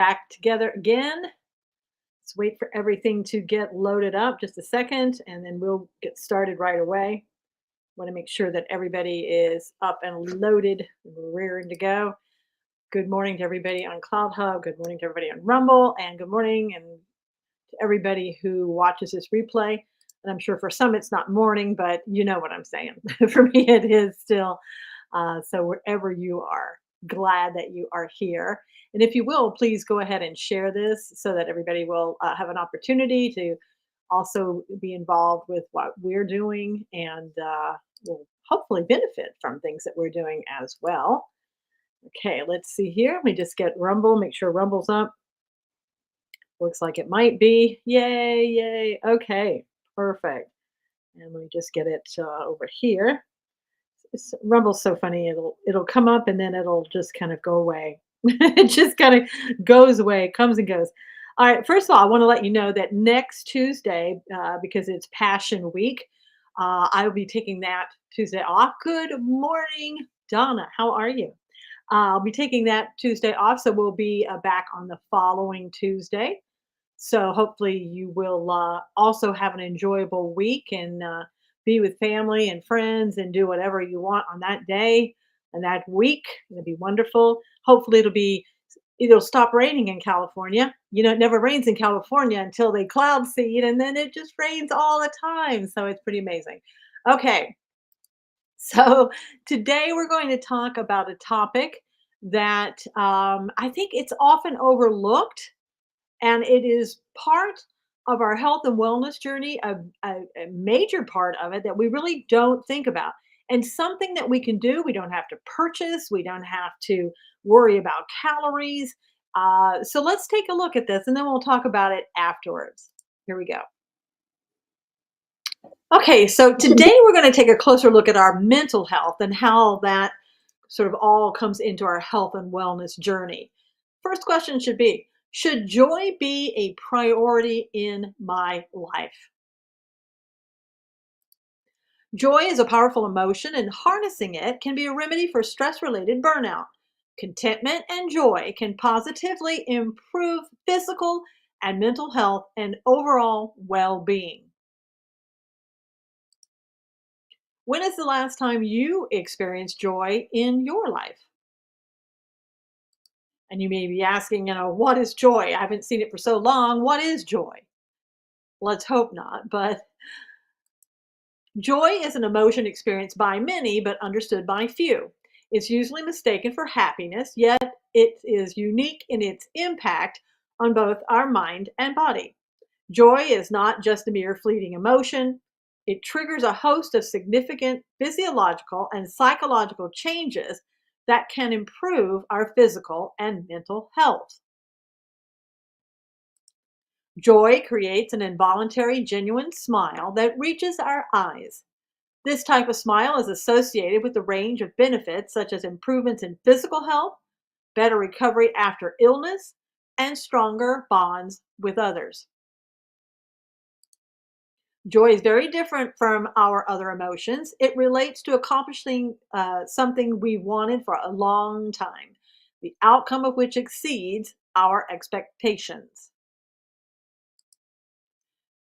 Back together again. Let's wait for everything to get loaded up just a second, and then we'll get started right away. Want to make sure that everybody is up and loaded, rearing to go. Good morning to everybody on Cloud Hub. Good morning to everybody on Rumble, and good morning and to everybody who watches this replay. And I'm sure for some it's not morning, but you know what I'm saying. For me, it is still. So wherever you are, glad that you are here. And if you will, please go ahead and share this so that everybody will have an opportunity to also be involved with what we're doing and will hopefully benefit from things that we're doing as well. Okay, let's see here. Let me just get Rumble, make sure Rumble's up. Looks like it might be. Yay, yay. Okay, perfect. And let me just get it over here. Rumble's so funny. It'll come up and then it'll just kind of go away. It just kind of goes away, comes and goes. All right. First of all, I want to let you know that next Tuesday, because it's Passion Week, I will be taking that Tuesday off. Good morning, Donna. How are you? I'll be taking that Tuesday off, so we'll be back on the following Tuesday. So hopefully you will also have an enjoyable week and be with family and friends and do whatever you want on that day and that week. It'll be wonderful. Hopefully it'll stop raining in California. You know, it never rains in California until they cloud seed and then it just rains all the time. So it's pretty amazing. Okay. So today we're going to talk about a topic that I think it's often overlooked and it is part of our health and wellness journey, a major part of it that we really don't think about. And something that we can do, we don't have to purchase, we don't have to worry about calories. So let's take a look at this and then we'll talk about it afterwards. Here we go. Okay, so today we're going to take a closer look at our mental health and how that sort of all comes into our health and wellness journey. First question should be, should joy be a priority in my life? Joy is a powerful emotion, and harnessing it can be a remedy for stress related burnout. Contentment and joy can positively improve physical and mental health and overall well being. When is the last time you experienced joy in your life? And you may be asking, what is joy? I haven't seen it for so long. What is joy? Let's hope not. But joy is an emotion experienced by many, but understood by few. It's usually mistaken for happiness, yet it is unique in its impact on both our mind and body. Joy is not just a mere fleeting emotion. It triggers a host of significant physiological and psychological changes that can improve our physical and mental health. Joy creates an involuntary, genuine smile that reaches our eyes. This type of smile is associated with a range of benefits such as improvements in physical health, better recovery after illness, and stronger bonds with others. Joy is very different from our other emotions. It relates to accomplishing something we wanted for a long time, the outcome of which exceeds our expectations.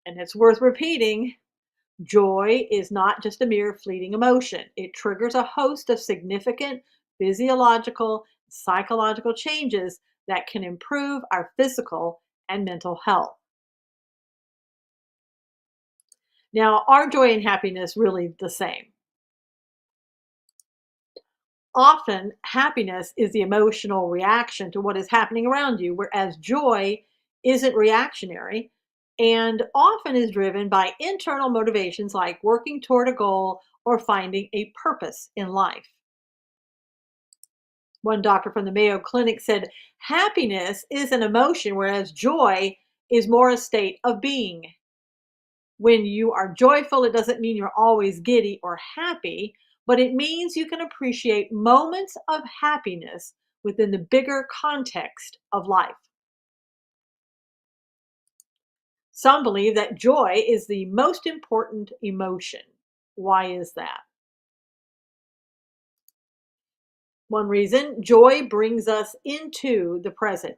And it's worth repeating, joy is not just a mere fleeting emotion. It triggers a host of significant physiological, psychological changes that can improve our physical and mental health. Now, are joy and happiness really the same? Often, happiness is the emotional reaction to what is happening around you, whereas joy isn't reactionary and often is driven by internal motivations like working toward a goal or finding a purpose in life. One doctor from the Mayo Clinic said, happiness is an emotion, whereas joy is more a state of being. When you are joyful, it doesn't mean you're always giddy or happy, but it means you can appreciate moments of happiness within the bigger context of life. Some believe that joy is the most important emotion. Why is that? One reason, joy brings us into the present.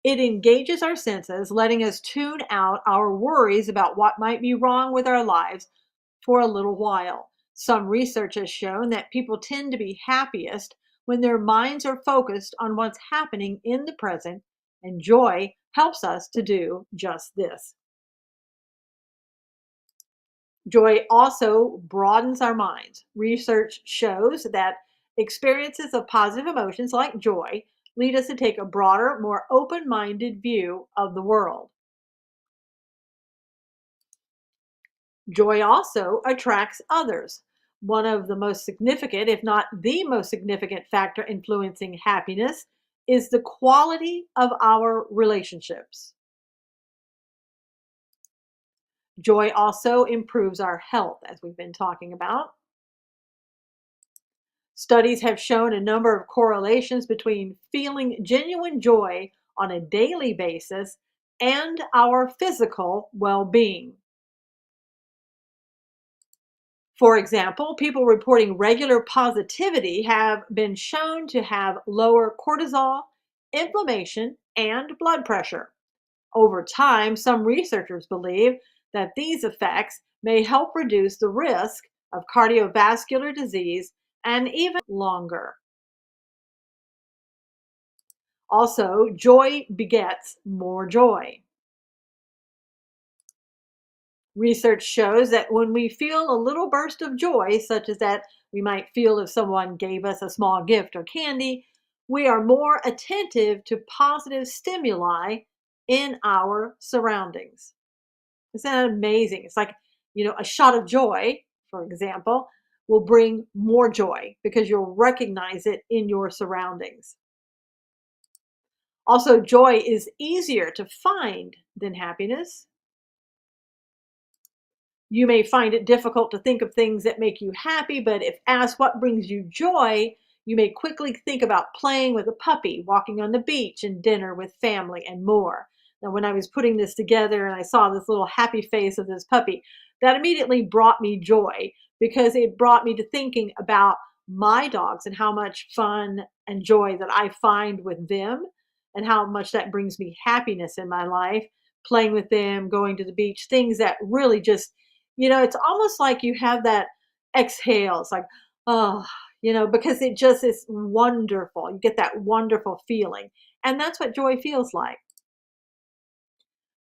It engages our senses, letting us tune out our worries about what might be wrong with our lives for a little while. Some research has shown that people tend to be happiest when their minds are focused on what's happening in the present, and joy helps us to do just this. Joy also broadens our minds. Research shows that experiences of positive emotions like joy lead us to take a broader, more open minded view of the world. Joy also attracts others. One of the most significant, if not the most significant factor influencing happiness is the quality of our relationships. Joy also improves our health, as we've been talking about. Studies have shown a number of correlations between feeling genuine joy on a daily basis and our physical well being. For example, people reporting regular positivity have been shown to have lower cortisol, inflammation, and blood pressure. Over time, some researchers believe that these effects may help reduce the risk of cardiovascular disease and even longer. Also, joy begets more joy. Research shows that when we feel a little burst of joy, such as that we might feel if someone gave us a small gift or candy, we are more attentive to positive stimuli in our surroundings. Isn't that amazing? It's like, a shot of joy, for example, will bring more joy because you'll recognize it in your surroundings. Also, joy is easier to find than happiness. You may find it difficult to think of things that make you happy, but if asked what brings you joy, you may quickly think about playing with a puppy, walking on the beach, and dinner with family, and more. Now, when I was putting this together and I saw this little happy face of this puppy, that immediately brought me joy because it brought me to thinking about my dogs and how much fun and joy that I find with them and how much that brings me happiness in my life, playing with them, going to the beach, things that really just it's almost like you have that exhale. It's like, oh, because it just is wonderful. You get that wonderful feeling. And that's what joy feels like.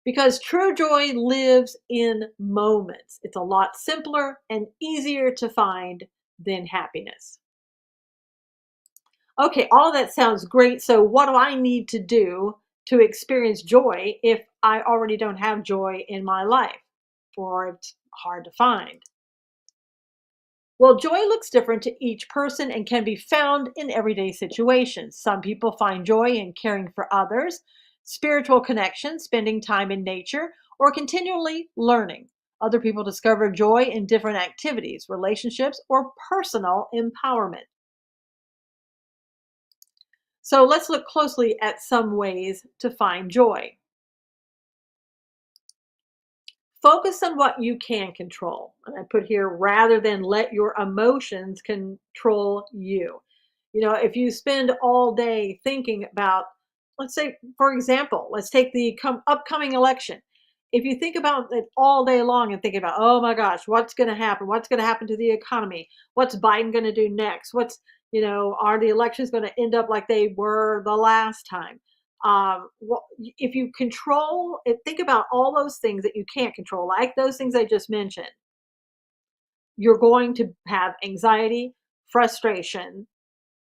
Because true joy lives in moments. It's a lot simpler and easier to find than happiness. Okay, all of that sounds great. So, what do I need to do to experience joy if I already don't have joy in my life or it's hard to find? Well, joy looks different to each person and can be found in everyday situations. Some people find joy in caring for others, spiritual connection, spending time in nature, or continually learning. Other people discover joy in different activities, relationships, or personal empowerment. So let's look closely at some ways to find joy. Focus on what you can control. And I put here rather than let your emotions control you. If you spend all day thinking about, let's say, for example, let's take the upcoming election. If you think about it all day long and think about, oh my gosh, what's going to happen? What's going to happen to the economy? What's Biden going to do next? Are the elections going to end up like they were the last time? If you think about all those things that you can't control, like those things I just mentioned, you're going to have anxiety, frustration,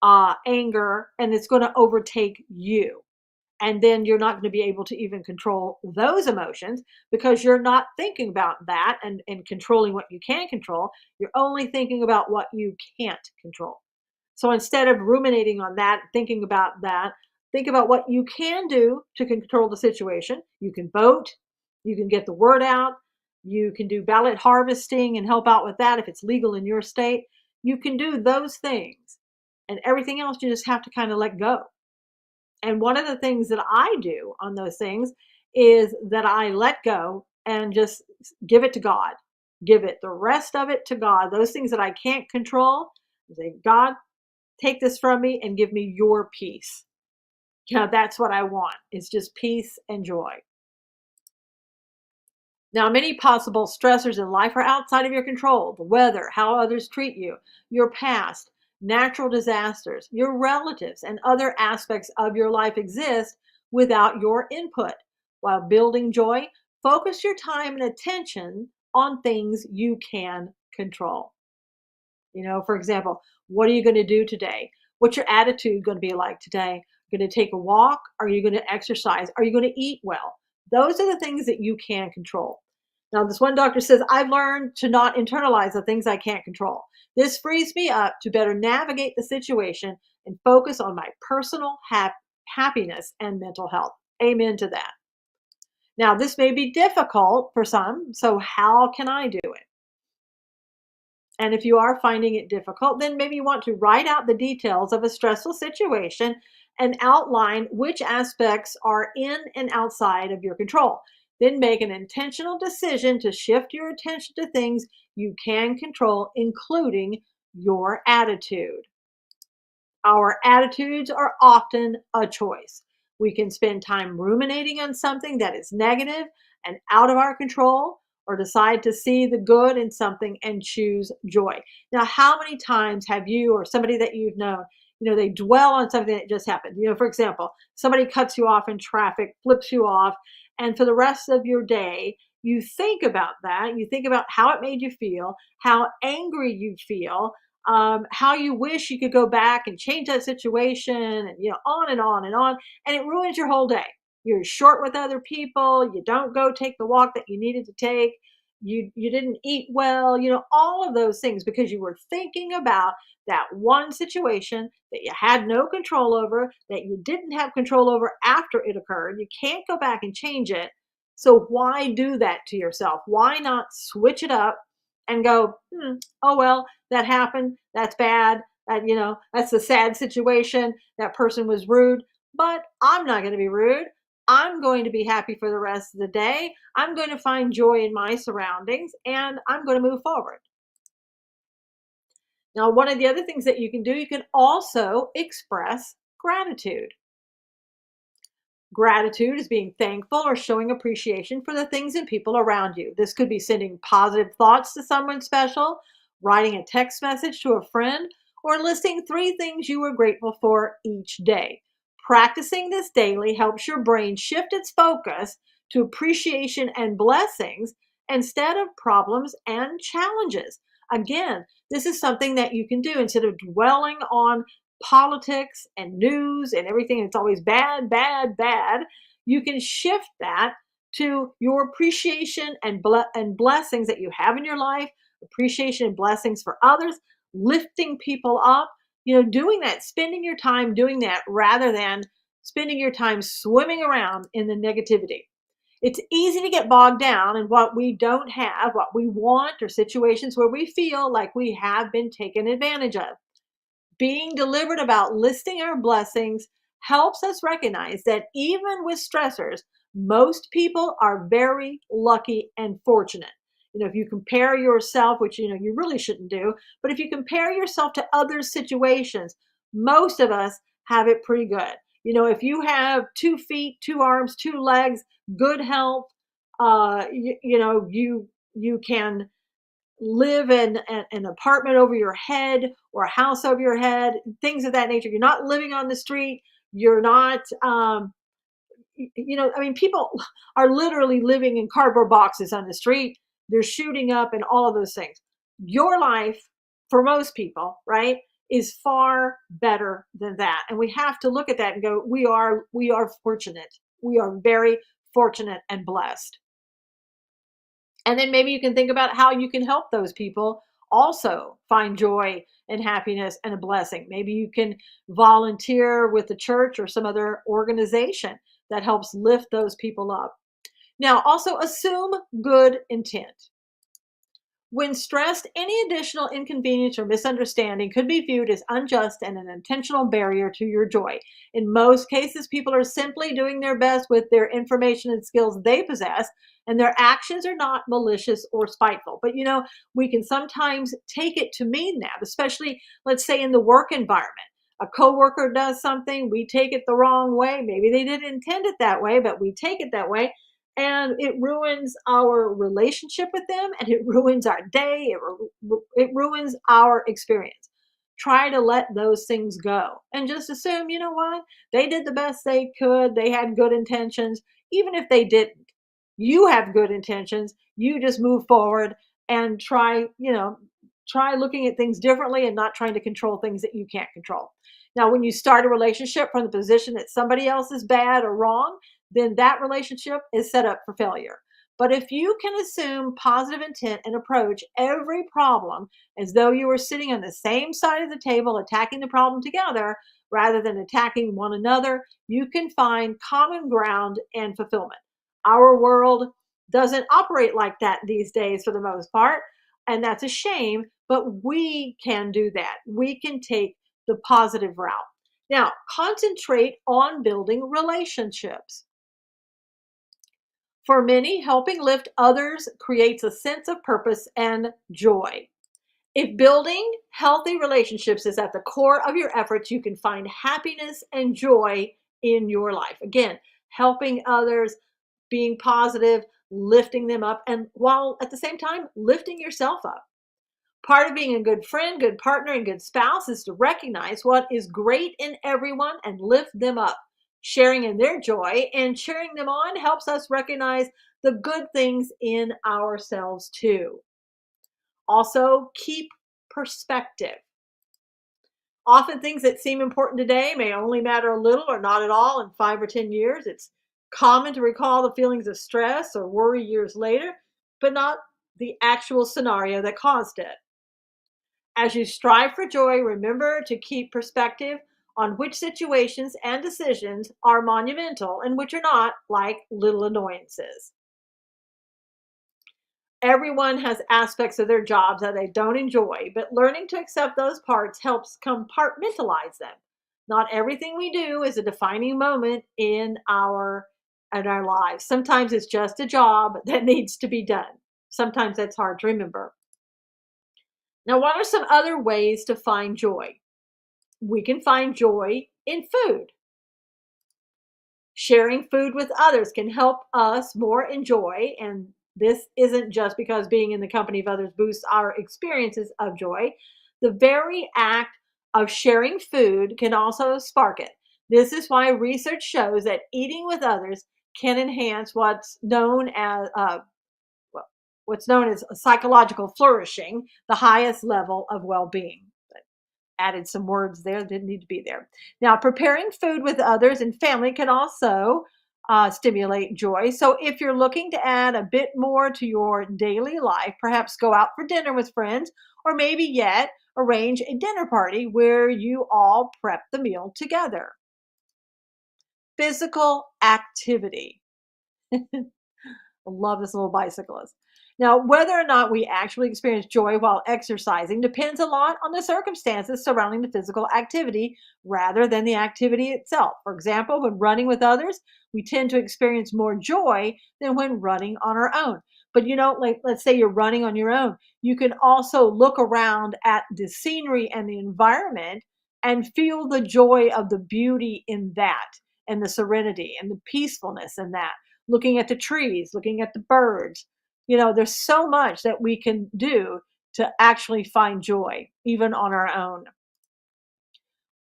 anger, and it's going to overtake you. And then you're not going to be able to even control those emotions because you're not thinking about that and controlling what you can control. You're only thinking about what you can't control. So instead of ruminating on that, thinking about that, think about what you can do to control the situation. You can vote, you can get the word out, you can do ballot harvesting and help out with that if it's legal in your state. You can do those things. And everything else you just have to kind of let go. And one of the things that I do on those things is that I let go and just give it to God. Give it the rest of it to God. Those things that I can't control, I say, God, take this from me and give me your peace. Yeah, that's what I want. It's just peace and joy. Now, many possible stressors in life are outside of your control: the weather, how others treat you, your past, natural disasters, your relatives, and other aspects of your life exist without your input. While building joy, focus your time and attention on things you can control. For example, what are you going to do today? What's your attitude going to be like today? Going to take a walk? Are you going to exercise? Are you going to eat well? Those are the things that you can control. Now, this one doctor says, I've learned to not internalize the things I can't control. This frees me up to better navigate the situation and focus on my personal happiness and mental health. Amen to that. Now, this may be difficult for some, so how can I do it? And if you are finding it difficult, then maybe you want to write out the details of a stressful situation and outline which aspects are in and outside of your control. Then make an intentional decision to shift your attention to things you can control, including your attitude. Our attitudes are often a choice. We can spend time ruminating on something that is negative and out of our control, or decide to see the good in something and choose joy. Now, how many times have you or somebody that you've known, they dwell on something that just happened? For example, somebody cuts you off in traffic, flips you off, and for the rest of your day, you think about that. You think about how it made you feel, how angry you feel, how you wish you could go back and change that situation, and on and on and on, and it ruins your whole day. You're short with other people. You don't go take the walk that you needed to take. You didn't eat well. All of those things because you were thinking about that one situation that you had no control over, that you didn't have control over after it occurred. You can't go back and change it. So why do that to yourself? Why not switch it up and go, oh well, that happened. That's bad. That's a sad situation. That person was rude, but I'm not going to be rude. I'm going to be happy for the rest of the day. I'm going to find joy in my surroundings and I'm going to move forward. Now, one of the other things that you can do, you can also express gratitude. Gratitude is being thankful or showing appreciation for the things and people around you. This could be sending positive thoughts to someone special, writing a text message to a friend, or listing 3 things you were grateful for each day. Practicing this daily helps your brain shift its focus to appreciation and blessings instead of problems and challenges. Again, this is something that you can do instead of dwelling on politics and news and everything. It's always bad, bad, bad. You can shift that to your appreciation and blessings that you have in your life, appreciation and blessings for others, lifting people up. Doing that, spending your time doing that rather than spending your time swimming around in the negativity. It's easy to get bogged down in what we don't have, what we want, or situations where we feel like we have been taken advantage of. Being deliberate about listing our blessings helps us recognize that even with stressors, most people are very lucky and fortunate. If you compare yourself, which you really shouldn't do, but if you compare yourself to other situations, most of us have it pretty good. If you have 2 feet, 2 arms, 2 legs, good health, you can live in an apartment over your head or a house over your head, things of that nature. You're not living on the street. You're not, people are literally living in cardboard boxes on the street. They're shooting up and all of those things. Your life, for most people, right, is far better than that. And we have to look at that and go, we are fortunate. We are very fortunate and blessed. And then maybe you can think about how you can help those people also find joy and happiness and a blessing. Maybe you can volunteer with the church or some other organization that helps lift those people up. Now, also assume good intent. When stressed, any additional inconvenience or misunderstanding could be viewed as unjust and an intentional barrier to your joy. In most cases, people are simply doing their best with their information and skills they possess, and their actions are not malicious or spiteful. But we can sometimes take it to mean that, especially, let's say, in the work environment. A coworker does something, we take it the wrong way. Maybe they didn't intend it that way, but we take it that way. And it ruins our relationship with them and it ruins our day. It ruins our experience. Try to let those things go and just assume, you know what? They did the best they could. They had good intentions. Even if they didn't, you have good intentions. You just move forward and try, try looking at things differently and not trying to control things that you can't control. Now, when you start a relationship from the position that somebody else is bad or wrong, then that relationship is set up for failure. But if you can assume positive intent and approach every problem as though you were sitting on the same side of the table attacking the problem together rather than attacking one another, you can find common ground and fulfillment. Our world doesn't operate like that these days for the most part, and that's a shame, but we can do that. We can take the positive route. Now, concentrate on building relationships. For many, helping lift others creates a sense of purpose and joy. If building healthy relationships is at the core of your efforts, you can find happiness and joy in your life. Again, helping others, being positive, lifting them up, and while at the same time, lifting yourself up. Part of being a good friend, good partner, and good spouse is to recognize what is great in everyone and lift them up. Sharing in their joy and cheering them on helps us recognize the good things in ourselves too. Also, keep perspective. Often things that seem important today may only matter a little or not at all in 5 or 10 years. It's common to recall the feelings of stress or worry years later, but not the actual scenario that caused it. As you strive for joy, remember to keep perspective on which situations and decisions are monumental and which are not, like little annoyances. Everyone has aspects of their jobs that they don't enjoy, but learning to accept those parts helps compartmentalize them. Not everything we do is a defining moment in our lives. Sometimes it's just a job that needs to be done. Sometimes that's hard to remember. Now, what are some other ways to find joy? We can find joy in food. Sharing food with others can help us more enjoy, and this isn't just because being in the company of others boosts our experiences of joy. The very act of sharing food can also spark it. This is why research shows that eating with others can enhance well, what's known as psychological flourishing, the highest level of well-being. Added some words there that didn't need to be there. Now, preparing food with others and family can also stimulate joy. So, if you're looking to add a bit more to your daily life, perhaps go out for dinner with friends, or maybe yet arrange a dinner party where you all prep the meal together. Physical activity. I love this little bicyclist. Now, whether or not we actually experience joy while exercising depends a lot on the circumstances surrounding the physical activity rather than the activity itself. For example, when running with others, we tend to experience more joy than when running on our own. But like let's say you're running on your own, you can also look around at the scenery and the environment and feel the joy of the beauty in that and the serenity and the peacefulness in that, looking at the trees, looking at the birds. There's so much that we can do to actually find joy, even on our own.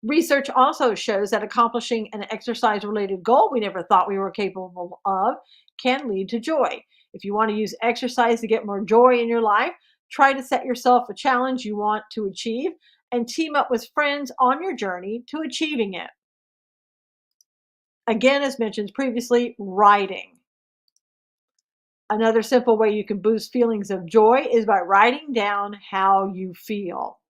Research also shows that accomplishing an exercise related goal we never thought we were capable of can lead to joy. If you want to use exercise to get more joy in your life, try to set yourself a challenge you want to achieve and team up with friends on your journey to achieving it. Again, as mentioned previously, writing. Another simple way you can boost feelings of joy is by writing down how you feel.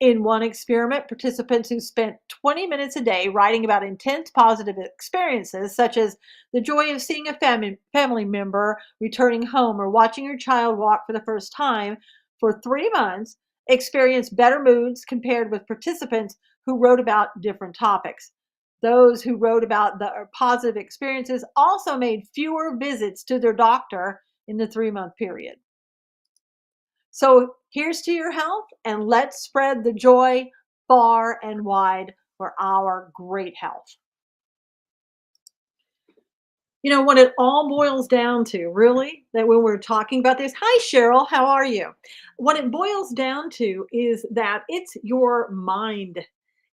In one experiment, participants who spent 20 minutes a day writing about intense positive experiences, such as the joy of seeing a family member returning home or watching your child walk for the first time, for 3 months, experienced better moods compared with participants who wrote about different topics. Those who wrote about the positive experiences also made fewer visits to their doctor in the 3-month period. So here's to your health, and let's spread the joy far and wide for our great health. What it all boils down to, really, that when we're talking about this, hi, Cheryl, how are you? What it boils down to is that it's your mind.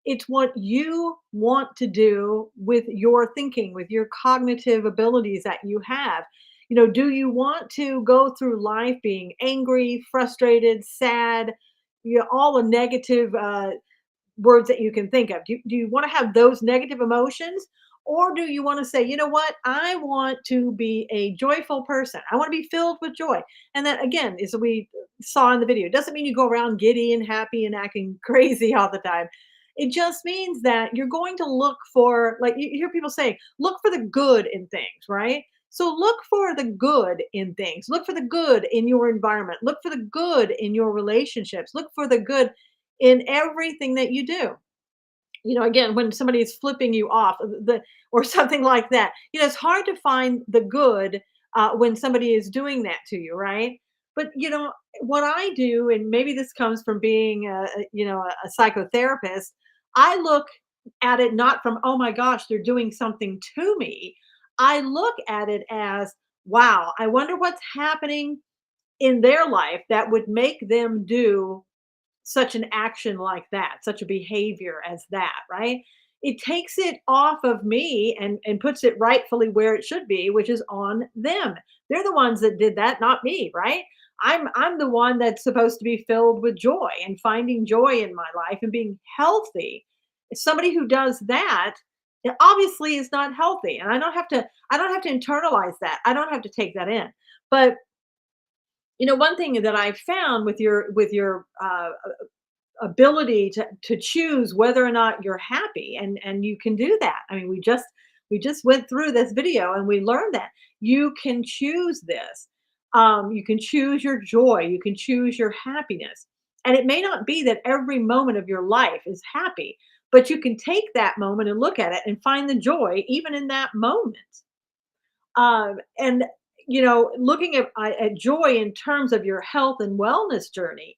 It's what you want to do with your thinking, with your cognitive abilities that you have. Do you want to go through life being angry, frustrated, sad, all the negative words that you can think of. Do you want to have those negative emotions? Or do you want to say, you know what? I want to be a joyful person. I want to be filled with joy. And that, again, as we saw in the video, doesn't mean you go around giddy and happy and acting crazy all the time. It just means that you're going to look for, like you hear people say, look for the good in things, right? So look for the good in things. Look for the good in your environment. Look for the good in your relationships. Look for the good in everything that you do. Again, when somebody is flipping you off, or something like that, it's hard to find the good when somebody is doing that to you, right? But what I do, and maybe this comes from being a psychotherapist, I look at it not from, oh my gosh, they're doing something to me. I look at it as, wow, I wonder what's happening in their life that would make them do such an action like that, such a behavior as that, right? It takes it off of me and puts it rightfully where it should be, which is on them. They're the ones that did that, not me, right? I'm the one that's supposed to be filled with joy and finding joy in my life and being healthy. Somebody who does that, it obviously is not healthy. And I don't have to internalize that. I don't have to take that in. But one thing that I found with your ability to choose whether or not you're happy, and you can do that. I mean, we just went through this video and we learned that you can choose this. You can choose your joy, you can choose your happiness, and it may not be that every moment of your life is happy, but you can take that moment and look at it and find the joy even in that moment. And looking at joy in terms of your health and wellness journey,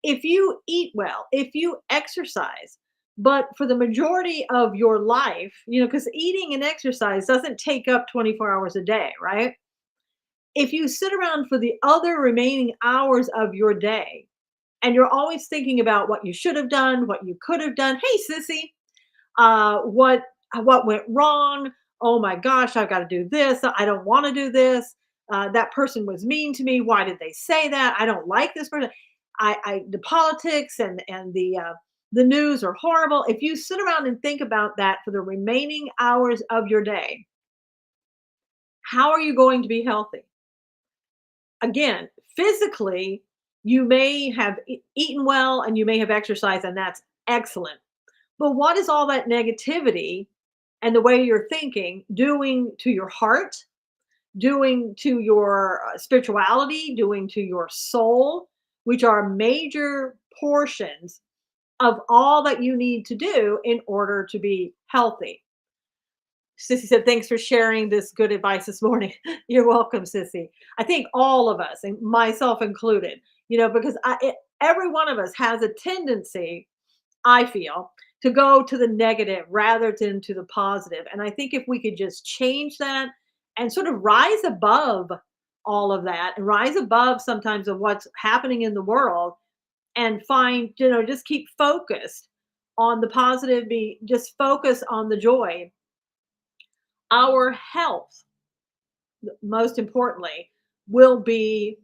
if you eat well, if you exercise, but for the majority of your life, because eating and exercise doesn't take up 24 hours a day, right? If you sit around for the other remaining hours of your day and you're always thinking about what you should have done, what you could have done, hey, sissy, what went wrong? Oh my gosh, I've got to do this. I don't want to do this. That person was mean to me. Why did they say that? I don't like this person. The politics and the news are horrible. If you sit around and think about that for the remaining hours of your day, how are you going to be healthy? Again, physically, you may have eaten well and you may have exercised, and that's excellent. But what is all that negativity and the way you're thinking doing to your heart, doing to your spirituality, doing to your soul, which are major portions of all that you need to do in order to be healthy? Sissy said, thanks for sharing this good advice this morning. You're welcome, Sissy. I think all of us, and myself included, because every one of us has a tendency, I feel, to go to the negative rather than to the positive. And I think if we could just change that and sort of rise above all of that and rise above sometimes of what's happening in the world and find, just keep focused on the positive, just focus on the joy, our health, most importantly, will be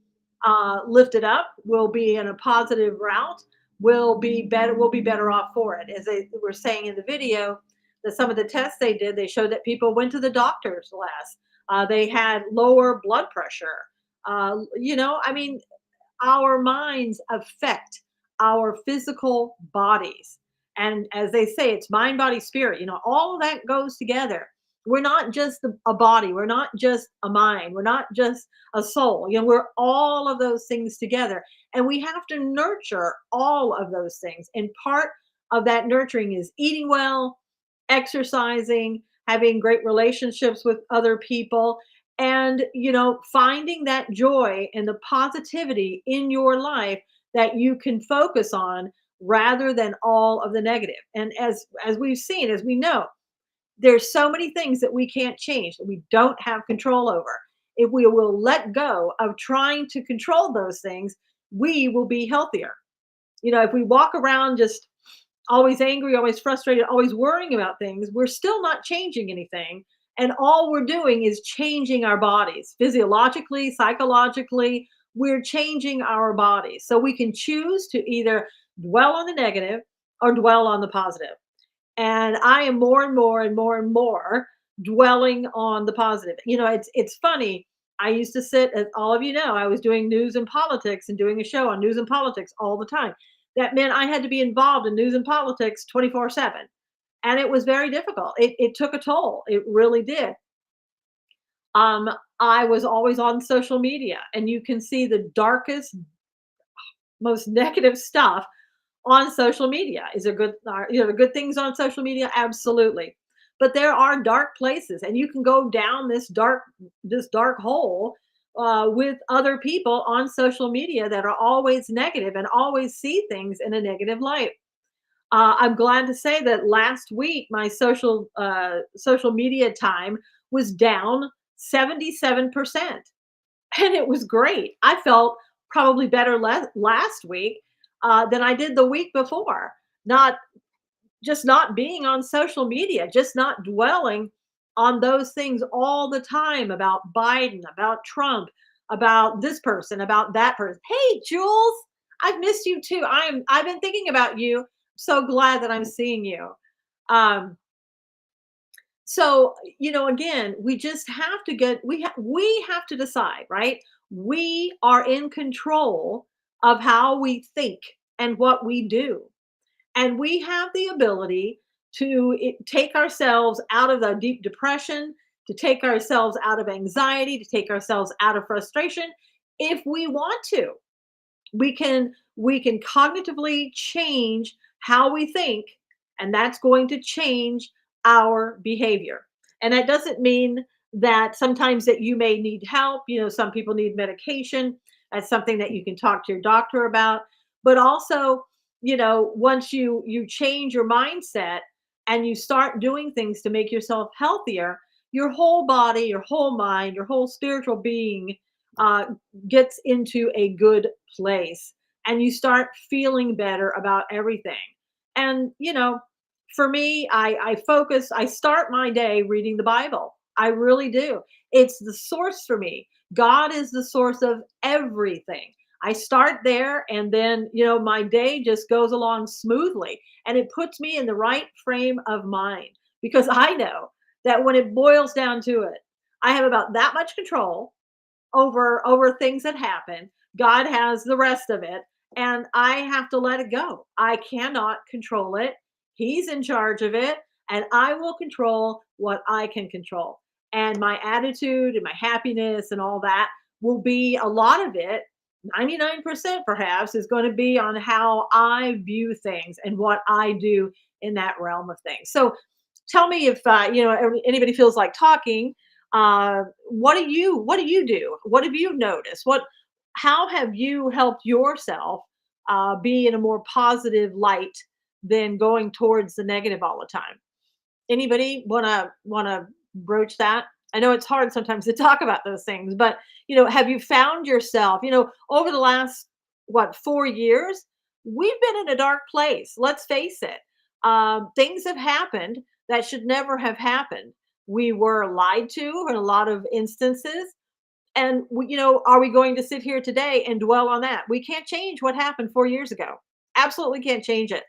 lifted up, will be in a positive route, will be better off for it. As they were saying in the video, that some of the tests they did, they showed that people went to the doctors less. They had lower blood pressure. I mean, our minds affect our physical bodies. And as they say, it's mind, body, spirit. All of that goes together. We're not just a body. We're not just a mind. We're not just a soul. We're all of those things together. And we have to nurture all of those things. And part of that nurturing is eating well, exercising, having great relationships with other people, and finding that joy and the positivity in your life that you can focus on rather than all of the negative. And as we've seen, as we know, there's so many things that we can't change, that we don't have control over. If we will let go of trying to control those things, we will be healthier. If we walk around just always angry, always frustrated, always worrying about things, we're still not changing anything. And all we're doing is changing our bodies physiologically, psychologically. We're changing our bodies. So we can choose to either dwell on the negative or dwell on the positive. And I am more and more and more and more dwelling on the positive. It's funny. I used to sit, as all of you know, I was doing news and politics and doing a show on news and politics all the time. That meant I had to be involved in news and politics 24/7. And it was very difficult. It took a toll. It really did. Um, I was always on social media, and you can see the darkest, most negative stuff on social media. Is there the good things on social media? Absolutely. But there are dark places, and you can go down this dark hole with other people on social media that are always negative and always see things in a negative light. I'm glad to say that last week my social media time was down 77%, and it was great. I felt probably better last week than I did the week before. Not just not being on social media, just not dwelling on those things all the time about Biden, about Trump, about this person, about that person. Hey, Jules, I've missed you too. I've been thinking about you. So glad that I'm seeing you. Um, so, again, we just have to we have to decide, right? We are in control of how we think and what we do. And we have the ability to take ourselves out of the deep depression, to take ourselves out of anxiety, to take ourselves out of frustration if we want to. We can cognitively change how we think, and that's going to change our behavior. And that doesn't mean that sometimes that you may need help. Some people need medication. That's something that you can talk to your doctor about. But also, once you change your mindset and you start doing things to make yourself healthier, your whole body, your whole mind, your whole spiritual being uh, gets into a good place, and you start feeling better about everything. And for me, I start my day reading the Bible. I really do. It's the source for me. God is the source of everything. I start there, and then my day just goes along smoothly, and it puts me in the right frame of mind, because I know that when it boils down to it, I have about that much control over things that happen. God has the rest of it, and I have to let it go. I cannot control it. He's in charge of it, and I will control what I can control. And my attitude and my happiness and all that will be, a lot of it, 99% perhaps, is going to be on how I view things and what I do in that realm of things. So tell me if anybody feels like talking. What do you do? What have you noticed? How have you helped yourself be in a more positive light than going towards the negative all the time? Anybody wanna broach that? I know it's hard sometimes to talk about those things, but have you found yourself, over the last, 4 years, we've been in a dark place. Let's face it. Things have happened that should never have happened. We were lied to in a lot of instances. And are we going to sit here today and dwell on that? We can't change what happened 4 years ago. Absolutely can't change it.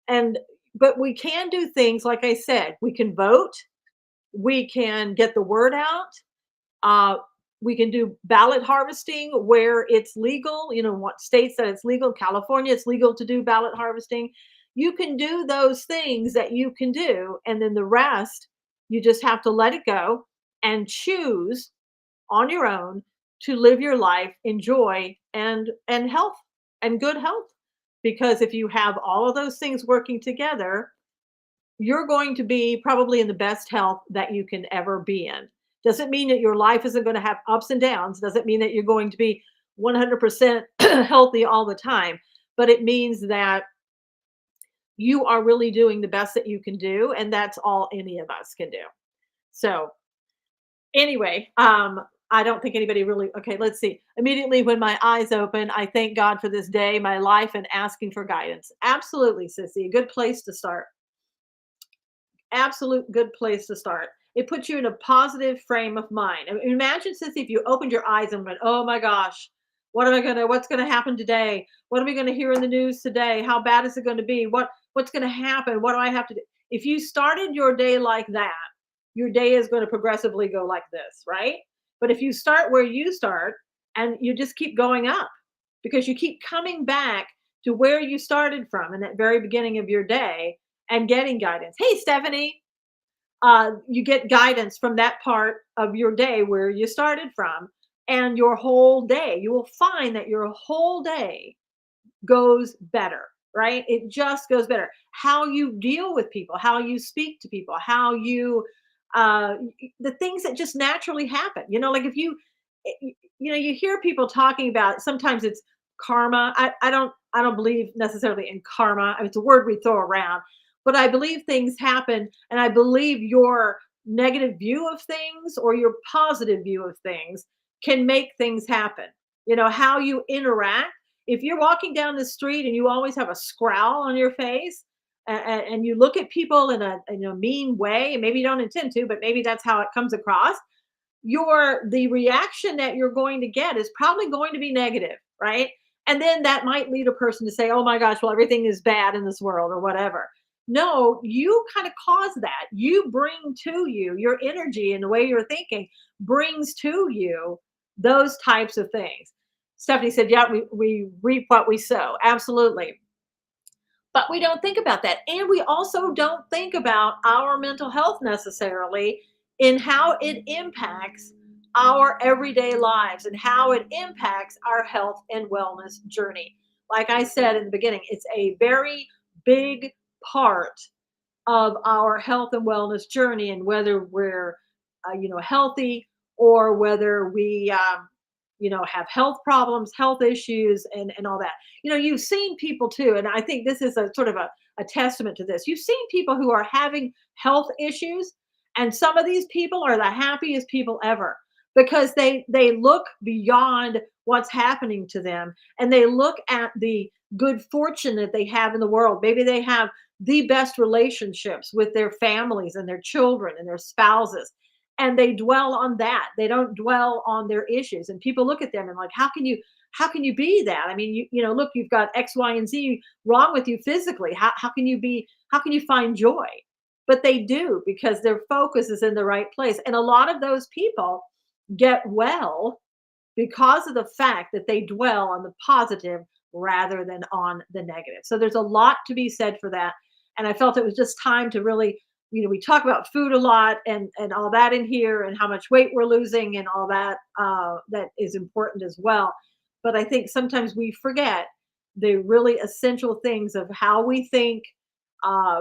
And but we can do things, like I said. We can vote. We can get the word out. Uh, we can do ballot harvesting where it's legal. What states that it's legal. California, it's legal to do ballot harvesting. You can do those things that you can do, and then the rest, you just have to let it go and choose on your own to live your life in joy and health and good health. Because if you have all of those things working together, you're going to be probably in the best health that you can ever be in. Doesn't mean that your life isn't going to have ups and downs. Doesn't mean that you're going to be 100% healthy all the time. But it means that you are really doing the best that you can do, and that's all any of us can do. So anyway, I don't think anybody really, okay, let's see. Immediately when my eyes open, I thank God for this day, my life, and asking for guidance. Absolutely, sissy. A good place to start. Absolute good place to start. It puts you in a positive frame of mind. I mean, imagine, sissy, if you opened your eyes and went, "Oh my gosh, what's gonna happen today? What are we gonna hear in the news today? How bad is it gonna be? What's gonna happen? What do I have to do?" If you started your day like that, your day is going to progressively go like this, right? But if you start where you start and you just keep going up because you keep coming back to where you started from in that very beginning of your day and getting guidance. Hey, Stephanie, you get guidance from that part of your day where you started from, and your whole day, you will find that your whole day goes better, right? It just goes better. How you deal with people, how you speak to people, how you the things that just naturally happen. Like if you you hear people talking about, sometimes it's karma. I don't believe necessarily in karma. I mean, it's a word we throw around, but I believe things happen, and I believe your negative view of things or your positive view of things can make things happen. How you interact. If you're walking down the street and you always have a scowl on your face, and you look at people in a mean way, and maybe you don't intend to, but maybe that's how it comes across, the reaction that you're going to get is probably going to be negative, right? And then that might lead a person to say, "Oh my gosh, well, everything is bad in this world," or whatever. No, you kind of cause that. You bring to you, your energy and the way you're thinking brings to you those types of things. Stephanie said, "Yeah, we reap what we sow." Absolutely. But we don't think about that. And we also don't think about our mental health necessarily in how it impacts our everyday lives and how it impacts our health and wellness journey. Like I said in the beginning, it's a very big part of our health and wellness journey, and whether we're healthy, or whether we have health problems, health issues, and all that. You've seen people too, and I think this is a sort of a testament to this. You've seen people who are having health issues, and some of these people are the happiest people ever, because they look beyond what's happening to them, and they look at the good fortune that they have in the world. Maybe they have the best relationships with their families and their children and their spouses, and they dwell on that. They don't dwell on their issues. And people look at them and like, how can you be that? I mean, look, you've got X, Y, and Z wrong with you physically. How can you find joy? But they do, because their focus is in the right place. And a lot of those people get well because of the fact that they dwell on the positive rather than on the negative. So there's a lot to be said for that. And I felt it was just time to really, we talk about food a lot and all that in here, and how much weight we're losing and all that, that is important as well. But I think sometimes we forget the really essential things of how we think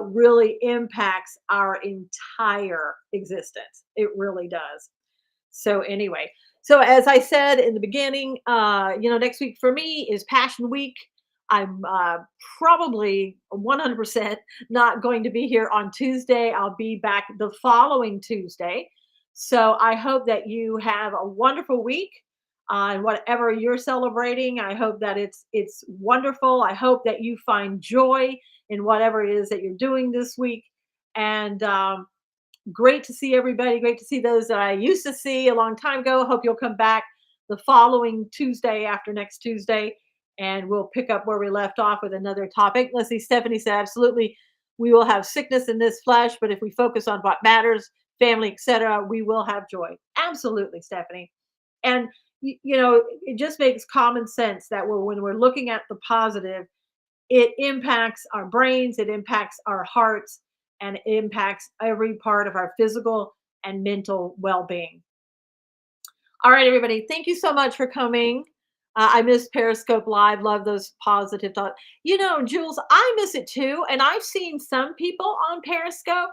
really impacts our entire existence. It really does. So anyway, so as I said in the beginning, next week for me is Passion Week. I'm probably 100% not going to be here on Tuesday. I'll be back the following Tuesday. So I hope that you have a wonderful week on whatever you're celebrating. I hope that it's wonderful. I hope that you find joy in whatever it is that you're doing this week. And great to see everybody. Great to see those that I used to see a long time ago. Hope you'll come back the following Tuesday, after next Tuesday, and we'll pick up where we left off with another topic. Let's see, Stephanie said, absolutely, we will have sickness in this flesh, but if we focus on what matters, family, etc., we will have joy. Absolutely, Stephanie. And it just makes common sense that when we're looking at the positive, it impacts our brains, it impacts our hearts, and it impacts every part of our physical and mental well-being. All right, everybody, thank you so much for coming. I miss Periscope Live. Love those positive thoughts. Jules, I miss it too. And I've seen some people on Periscope.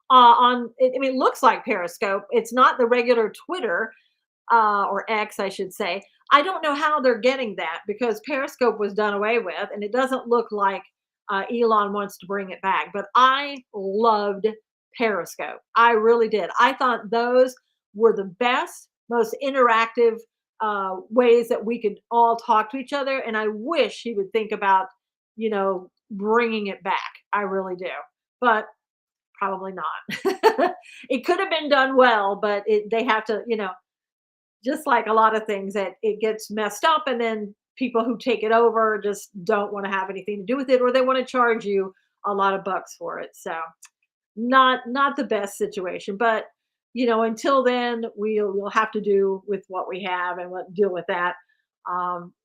I mean, it looks like Periscope. It's not the regular Twitter, or X, I should say. I don't know how they're getting that, because Periscope was done away with, and it doesn't look like Elon wants to bring it back. But I loved Periscope. I really did. I thought those were the best, most interactive ways that we could all talk to each other. And I wish he would think about, bringing it back. I really do. But probably not. It could have been done well, but they have to, just like a lot of things that it gets messed up and then people who take it over just don't want to have anything to do with it or they want to charge you a lot of bucks for it. So not the best situation, but until then we'll have to do with what we have and deal with that.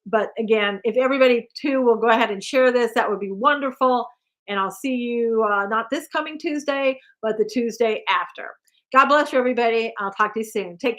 But again, if everybody too will go ahead and share this, that would be wonderful. And I'll see you not this coming Tuesday, but the Tuesday after. God bless you, everybody. I'll talk to you soon. Take care.